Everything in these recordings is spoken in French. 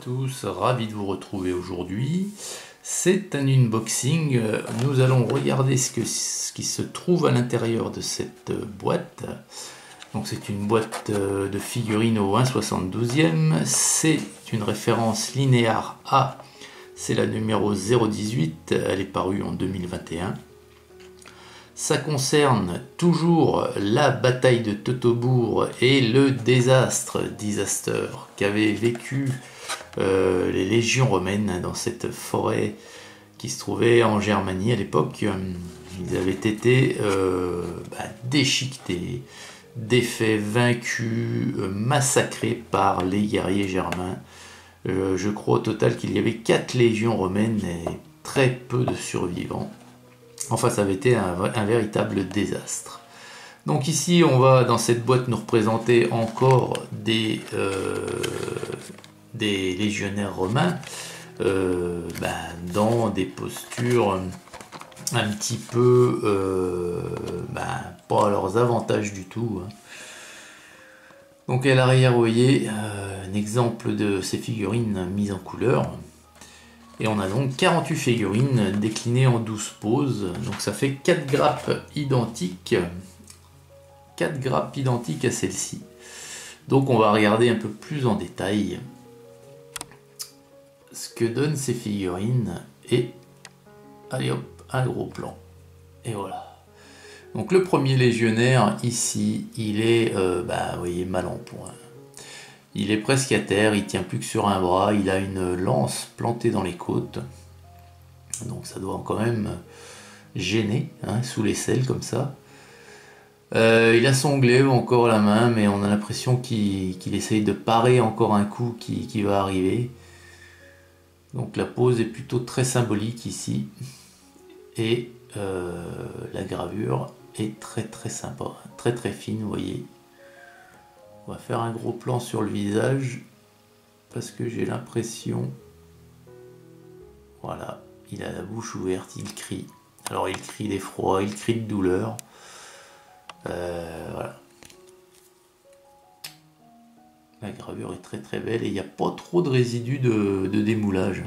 tous, ravi de vous retrouver aujourd'hui. C'est un unboxing. Nous allons regarder ce qui se trouve à l'intérieur de cette boîte. Donc c'est une boîte de figurines au 1/72e. C'est une référence Linear A. C'est la numéro 018. Elle est parue en 2021. Ça concerne toujours la bataille de Teutobourg et le disaster qu'avaient vécu les légions romaines dans cette forêt qui se trouvait en Germanie à l'époque. Ils avaient été déchiquetés, défaits, vaincus, massacrés par les guerriers germains. Je crois au total qu'il y avait 4 légions romaines et très peu de survivants. Enfin, ça avait été un véritable désastre. Donc ici, on va dans cette boîte nous représenter encore des légionnaires romains dans des postures un petit peu pas à leurs avantages du tout. Donc à l'arrière, vous voyez un exemple de ces figurines mises en couleur. Et on a donc 48 figurines déclinées en 12 poses. Donc ça fait 4 grappes identiques. 4 grappes identiques à celle-ci. Donc on va regarder un peu plus en détail ce que donnent ces figurines. Et allez hop, un gros plan. Et voilà. Donc le premier légionnaire ici, il est vous voyez, mal en point. Il est presque à terre, il tient plus que sur un bras, il a une lance plantée dans les côtes. Donc ça doit quand même gêner, sous l'aisselle comme ça. Il a son glaive encore à la main, mais on a l'impression qu'il essaye de parer encore un coup qui va arriver. Donc la pose est plutôt très symbolique ici. Et la gravure est très sympa, très fine, vous voyez. On va faire un gros plan sur le visage parce que j'ai l'impression, voilà, il a la bouche ouverte, il crie. Alors il crie d'effroi, il crie de douleur. Voilà. La gravure est très belle et il n'y a pas trop de résidus de démoulage.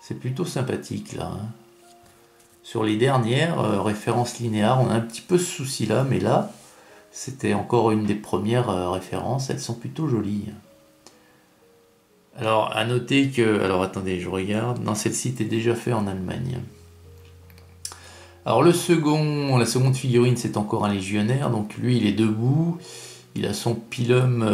C'est plutôt sympathique là. Sur les dernières références linéaires, on a un petit peu ce souci là, mais là, c'était encore une des premières références, elles sont plutôt jolies. Alors à noter que, alors attendez, je regarde, non, celle-ci était déjà faite en Allemagne. Alors la seconde figurine, c'est encore un légionnaire, donc lui il est debout, il a son pilum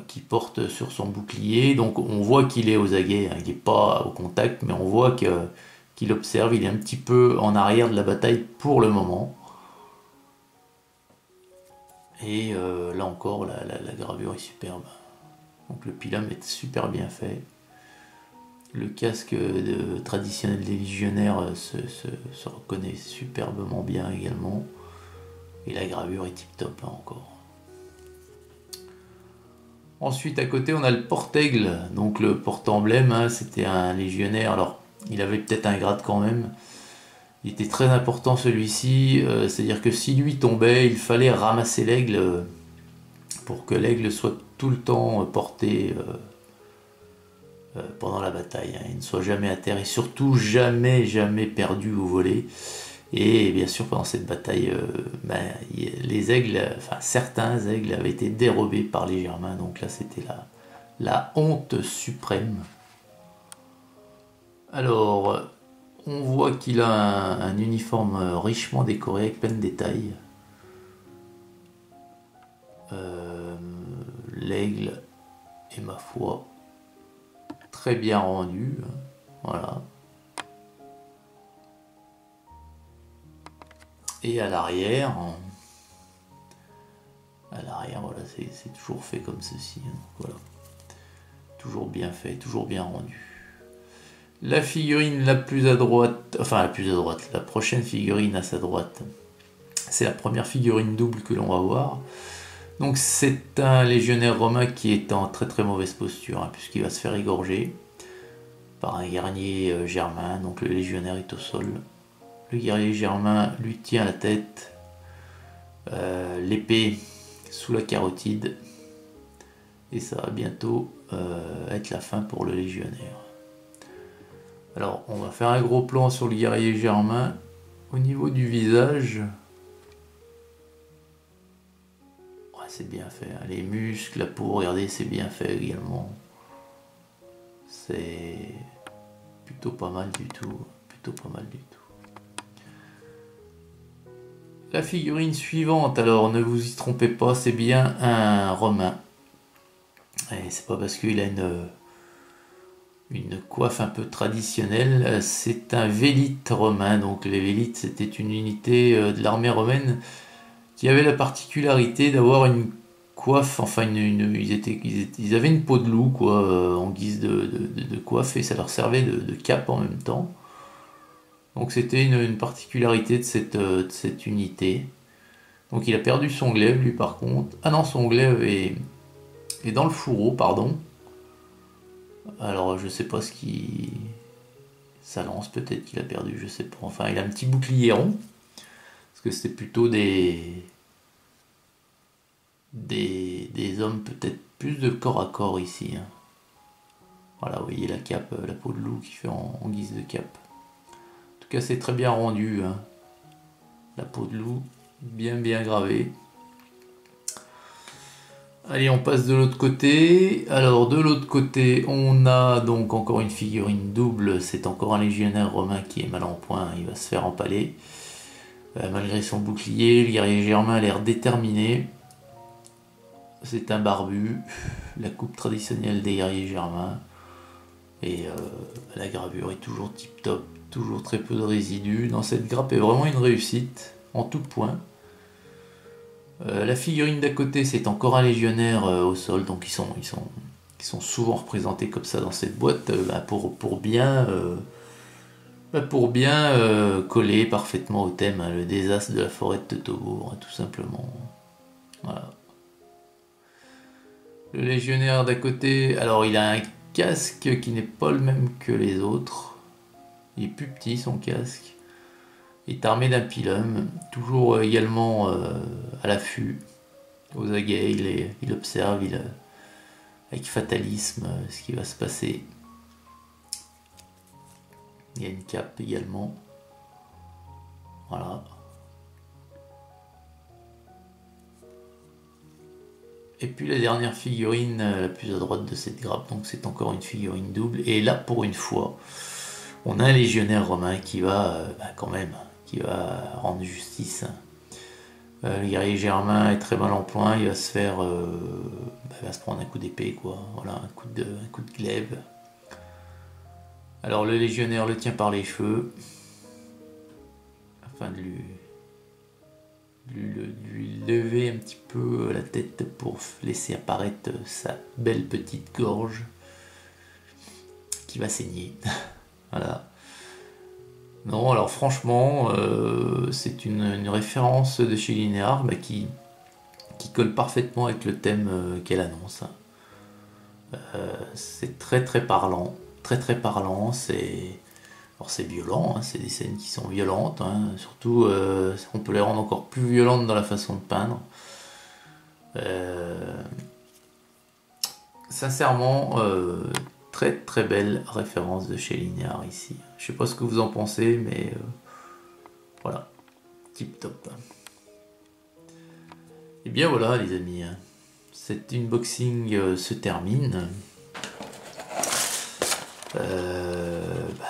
qui porte sur son bouclier, donc on voit qu'il est aux aguets, il n'est pas au contact, mais on voit qu'il observe, il est un petit peu en arrière de la bataille pour le moment. Et là encore, la gravure est superbe. Donc le pilum est super bien fait. Le casque traditionnel des légionnaires se reconnaît superbement bien également. Et la gravure est tip top encore. Ensuite à côté on a le porte-aigle, donc le porte-emblème, c'était un légionnaire, alors il avait peut-être un grade quand même, il était très important celui-ci, c'est-à-dire que si lui tombait, il fallait ramasser l'aigle pour que l'aigle soit tout le temps porté pendant la bataille, il ne soit jamais à terre et surtout jamais perdu ou volé. Et bien sûr pendant cette bataille, les aigles, enfin certains aigles avaient été dérobés par les Germains, donc là c'était la honte suprême. Alors on voit qu'il a un uniforme richement décoré avec plein de détails. L'aigle est, ma foi, très bien rendu, voilà. Et à l'arrière, voilà, c'est toujours fait comme ceci. Voilà. Toujours bien fait, toujours bien rendu. La figurine la plus à droite, la prochaine figurine à sa droite, c'est la première figurine double que l'on va voir. Donc c'est un légionnaire romain qui est en très mauvaise posture, puisqu'il va se faire égorger par un guerrier germain. Donc le légionnaire est au sol. Le guerrier germain lui tient la tête, l'épée sous la carotide, Et ça va bientôt être la fin pour le légionnaire. Alors on va faire un gros plan sur le guerrier germain. Au niveau du visage, ouais, c'est bien fait, hein. Les muscles, la peau, regardez, c'est bien fait également. C'est plutôt pas mal du tout. Plutôt pas mal du tout. La figurine suivante, alors ne vous y trompez pas, c'est bien un romain. Et c'est pas parce qu'il a une coiffe un peu traditionnelle, c'est un vélite romain. Donc les vélites, c'était une unité de l'armée romaine qui avait la particularité d'avoir une coiffe, enfin ils avaient une peau de loup quoi, en guise de coiffe, et ça leur servait de cape en même temps. Donc c'était une particularité de cette unité. Donc il a perdu son glaive lui par contre. Ah non, son glaive est dans le fourreau, pardon. Alors je sais pas ce qui... Sa lance peut-être qu'il a perdu, je sais pas. Enfin il a un petit bouclier rond. Parce que c'était plutôt des hommes peut-être plus de corps à corps ici. Hein. Voilà, vous voyez la cape, la peau de loup qui fait en guise de cape. En tout cas c'est très bien rendu. Hein. La peau de loup, bien gravée. Allez, on passe de l'autre côté. Alors, de l'autre côté, on a donc encore une figurine double. C'est encore un légionnaire romain qui est mal en point. Il va se faire empaler. Malgré son bouclier, le guerrier germain a l'air déterminé. C'est un barbu. La coupe traditionnelle des guerriers germains. Et la gravure est toujours tip top. Toujours très peu de résidus. Dans cette grappe est vraiment une réussite. En tout point. La figurine d'à côté, c'est encore un légionnaire au sol, donc ils sont souvent représentés comme ça dans cette boîte pour bien coller parfaitement au thème, hein, le désastre de la forêt de Teutobourg, hein, tout simplement. Voilà. Le légionnaire d'à côté, alors il a un casque qui n'est pas le même que les autres. Il est plus petit son casque. Il est armé d'un pilum, toujours également à l'affût, aux aguets, il observe avec fatalisme ce qui va se passer. Il y a une cape également. Voilà. Et puis la dernière figurine, la plus à droite de cette grappe, donc c'est encore une figurine double. Et là, pour une fois, on a un légionnaire romain qui va quand même... qui va rendre justice. Le guerrier germain est très mal en point, il va se faire... il va se prendre un coup d'épée, quoi. Voilà, un coup de glaive. Alors le légionnaire le tient par les cheveux, afin de lui lever un petit peu la tête pour laisser apparaître sa belle petite gorge, qui va saigner. Voilà. Non, alors franchement, c'est une référence de chez Linear qui colle parfaitement avec le thème qu'elle annonce. C'est très parlant, très parlant. Alors c'est violent, hein, c'est des scènes qui sont violentes. Hein, surtout, on peut les rendre encore plus violentes dans la façon de peindre. Sincèrement, très belle référence de chez Linear ici. Je sais pas ce que vous en pensez, mais voilà, tip top. Et bien voilà les amis, cet unboxing se termine.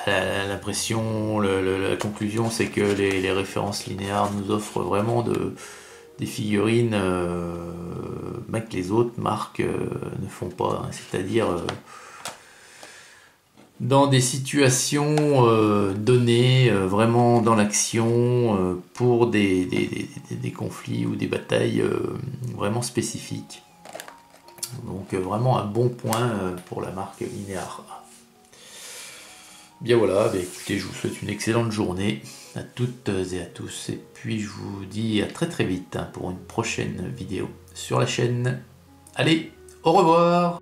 L'impression, la conclusion, c'est que les références Linear nous offrent vraiment des figurines que les autres marques ne font pas, hein, c'est-à-dire dans des situations données, vraiment dans l'action, pour des conflits ou des batailles vraiment spécifiques. Donc vraiment un bon point pour la marque Linear. Bien voilà, écoutez, je vous souhaite une excellente journée à toutes et à tous, et puis je vous dis à très vite pour une prochaine vidéo sur la chaîne. Allez, au revoir!